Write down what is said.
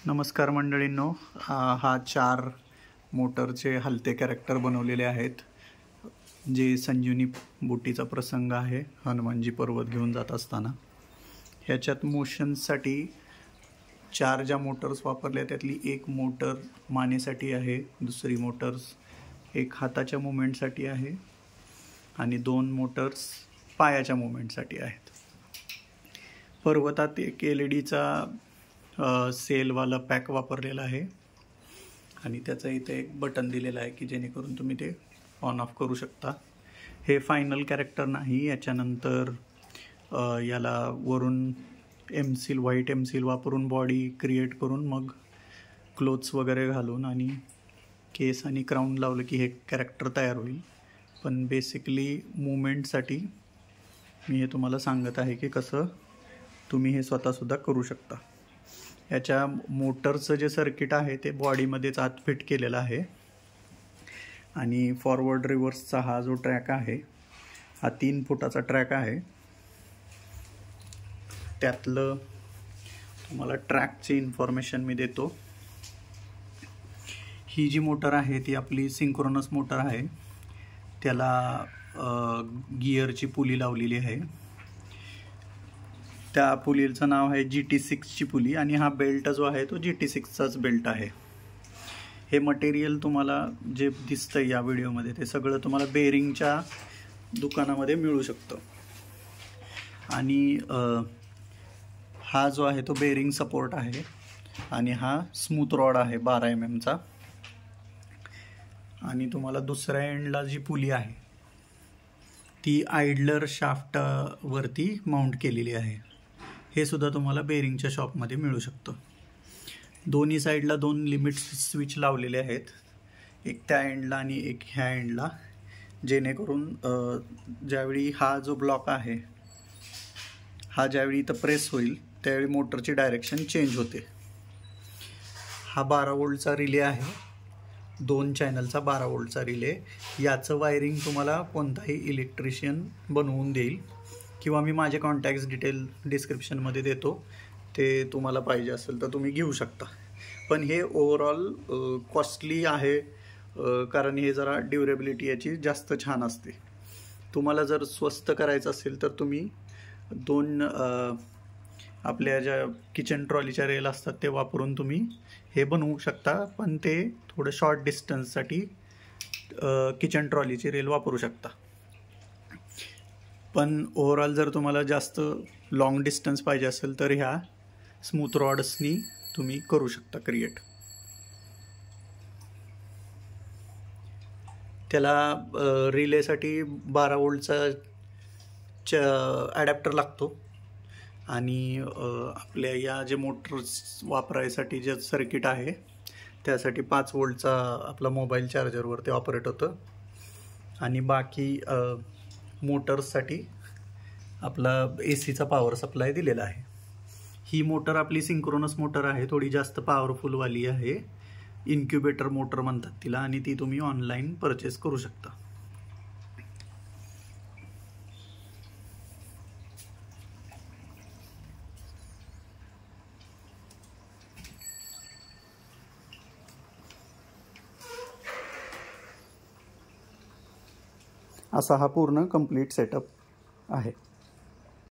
नमस्कार मंडळींनो, हा 4 मोटरचे हलते कॅरेक्टर बनवलेले आहेत. जे संजीवनी बुटीचा प्रसंग आहे, हनुमानजी पर्वत घेऊन जात असताना. ह्याच्यात मोशनसाठी 4 ज्या मोटर्स वापरल्या त्यातली एक मोटर मानेसाठी आहे, दुसरी मोटर्स एक हाताच्या मुवमेंटसाठी आहे आणि 2 मोटर्स पायाच्या मुवमेंटसाठी आहेत. पर्वतात एक LED सेलवाला पॅक वापरलेला आहे आणि त्याचं इथे एक बटन दिलेलं आहे की जेणेकरून तुम्ही ते ऑन ऑफ करू शकता. हे फायनल कॅरेक्टर नाही, याच्यानंतर याला वरून व्हाईट एमसील वापरून बॉडी क्रिएट करून मग क्लोथ्स वगैरे घालून आणि केस आणि क्राऊन लावलं की हे कॅरेक्टर तयार होईल. पण बेसिकली मुवमेंटसाठी मी हे तुम्हाला सांगत आहे की कसं तुम्ही हे स्वतःसुद्धा करू शकता. याच्या मोटरचं जे सर्किट आहे ते बॉडीमध्येच आत फिट केलेलं आहे आणि फॉरवर्ड रिव्हर्सचा हा जो ट्रॅक आहे हा 3 फुटाचा ट्रॅक आहे. त्यातलं तुम्हाला ट्रॅकची इन्फॉर्मेशन मी देतो. ही जी मोटर आहे ती आपली सिंक्रोनस मोटर आहे. त्याला गिअरची पुली लावलेली आहे. त्या पुलीचं नाव आहे GT6ची पुली आणि हा बेल्ट जो आहे तो GT6चाच बेल्ट आहे. हे मटेरियल तुम्हाला जे दिसतं या व्हिडिओमध्ये ते सगळं तुम्हाला बेरिंगच्या दुकानामध्ये मिळू शकतं. आणि हा जो आहे तो बेरिंग सपोर्ट आहे आणि हा स्मूथ रॉड आहे 12 mm आणि तुम्हाला दुसऱ्या एंडला जी पुली आहे ती आयडलर शाफ्टवरती माउंट केलेली आहे. हे सुद्धा तुम्हाला बेरिंगच्या शॉपमध्ये मिळू शकतं. दोन्ही साईडला 2 लिमिट स्विच लावलेले आहेत, एक त्या एंडला आणि एक ह्या एंडला, जेणेकरून ज्यावेळी हा जो ब्लॉक आहे हा ज्यावेळी इथं प्रेस होईल त्यावेळी मोटरची डायरेक्शन चेंज होते. हा 12 वोल्टचा रिले आहे, 2 चॅनलचा 12 वोल्टचा रिले. याचं वायरिंग तुम्हाला कोणताही इलेक्ट्रिशियन बनवून देईल किंवा मी माझे कॉन्टॅक्ट्स डिटेल डिस्क्रिप्शनमध्ये देतो, ते तुम्हाला पाहिजे असेल तर तुम्ही घेऊ शकता. पण हे ओव्हरऑल कॉस्टली आहे कारण हे जरा ड्युरेबिलिटी याची जास्त छान असते. तुम्हाला जर स्वस्त करायचं असेल तर तुम्ही 2 आपल्या ज्या किचन ट्रॉलीच्या रेल असतात ते वापरून तुम्ही हे बनवू शकता, पण ते थोडं शॉर्ट डिस्टन्ससाठी किचन ट्रॉलीची रेल वापरू शकता. पण ओव्हरऑल जर तुम्हाला जास्त लॉंग डिस्टन्स पाहिजे असेल तर ह्या स्मूथ रॉड्सनी तुम्ही करू शकता क्रिएट. त्याला रिलेसाठी 12 वोल्टचा ॲडॅप्टर लागतो आणि आपल्या या जे मोटर्स वापरायसाठी जे सर्किट आहे त्यासाठी 5 वोल्टचा आपला मोबाईल चार्जरवरती ऑपरेट होतं आणि बाकी मोटर्ससाठी आपला ACचा पॉवर सप्लाय दिलेला आहे. ही मोटर आपली सिंक्रोनस मोटर आहे, थोडी जास्त पॉवरफुलवाली आहे. इन्क्युबेटर मोटर म्हणतात तिला आणि ती तुम्ही ऑनलाईन परचेस करू शकता. असा हा पूर्ण कंप्लीट सेटअप आहे.